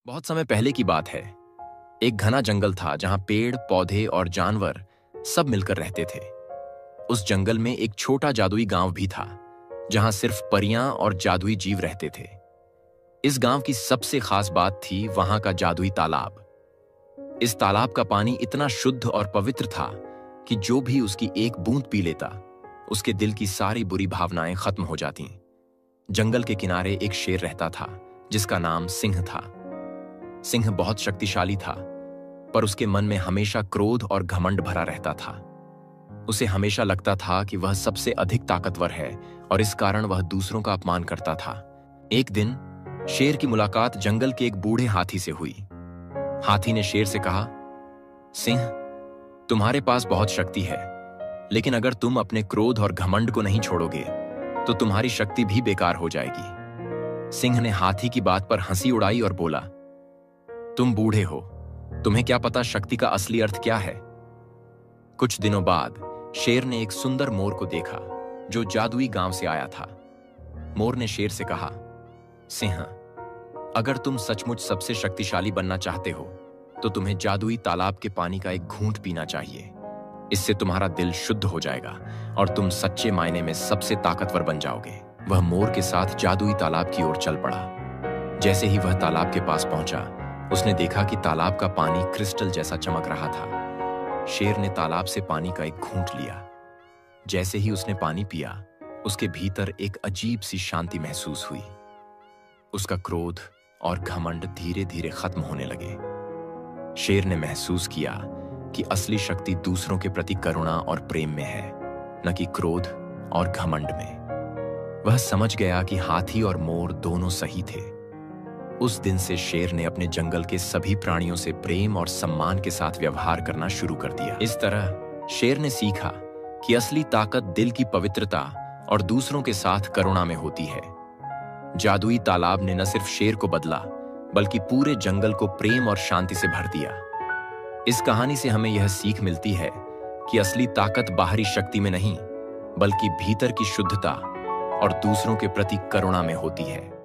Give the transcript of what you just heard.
बहुत समय पहले की बात है। एक घना जंगल था जहां पेड़, पौधे और जानवर सब मिलकर रहते थे। उस जंगल में एक छोटा जादुई गांव भी था, जहां सिर्फ परियां और जादुई जीव रहते थे। इस गांव की सबसे खास बात थी वहां का जादुई तालाब। इस तालाब का पानी इतना शुद्ध और पवित्र था कि जो भी उसकी एक बूंद पी लेता, उसके दिल की सारी बुरी भावनाएं खत्म हो जातीं। जंगल के किनारे एक शेर रहता था, जिसका नाम सिंह था। सिंह बहुत शक्तिशाली था, पर उसके मन में हमेशा क्रोध और घमंड भरा रहता था। उसे हमेशा लगता था कि वह सबसे अधिक ताकतवर है और इस कारण वह दूसरों का अपमान करता था। एक दिन शेर की मुलाकात जंगल के एक बूढ़े हाथी से हुई। हाथी ने शेर से कहा, सिंह, तुम्हारे पास बहुत शक्ति है, लेकिन अगर तुम अपने क्रोध और घमंड को नहीं छोड़ोगे तो तुम्हारी शक्ति भी बेकार हो जाएगी। सिंह ने हाथी की बात पर हंसी उड़ाई और बोला, तुम बूढ़े हो, तुम्हें क्या पता शक्ति का असली अर्थ क्या है। कुछ दिनों बाद शेर ने एक सुंदर मोर को देखा जो जादुई गांव से आया था। मोर ने शेर से कहा, सिंह, अगर तुम सचमुच सबसे शक्तिशाली बनना चाहते हो तो तुम्हें जादुई तालाब के पानी का एक घूंट पीना चाहिए। इससे तुम्हारा दिल शुद्ध हो जाएगा और तुम सच्चे मायने में सबसे ताकतवर बन जाओगे। वह मोर के साथ जादुई तालाब की ओर चल पड़ा। जैसे ही वह तालाब के पास पहुंचा, उसने देखा कि तालाब का पानी क्रिस्टल जैसा चमक रहा था। शेर ने तालाब से पानी का एक घूंट लिया। जैसे ही उसने पानी पिया, उसके भीतर एक अजीब सी शांति महसूस हुई। उसका क्रोध और घमंड धीरे धीरे खत्म होने लगे। शेर ने महसूस किया कि असली शक्ति दूसरों के प्रति करुणा और प्रेम में है, न कि क्रोध और घमंड में। वह समझ गया कि हाथी और मोर दोनों सही थे। उस दिन से शेर ने अपने जंगल के सभी प्राणियों से प्रेम और सम्मान के साथ व्यवहार करना शुरू कर दिया। इस तरह शेर ने सीखा कि असली ताकत दिल की पवित्रता और दूसरों के साथ करुणा में होती है। जादुई तालाब ने न सिर्फ शेर को बदला, बल्कि पूरे जंगल को प्रेम और शांति से भर दिया। इस कहानी से हमें यह सीख मिलती है कि असली ताकत बाहरी शक्ति में नहीं, बल्कि भीतर की शुद्धता और दूसरों के प्रति करुणा में होती है।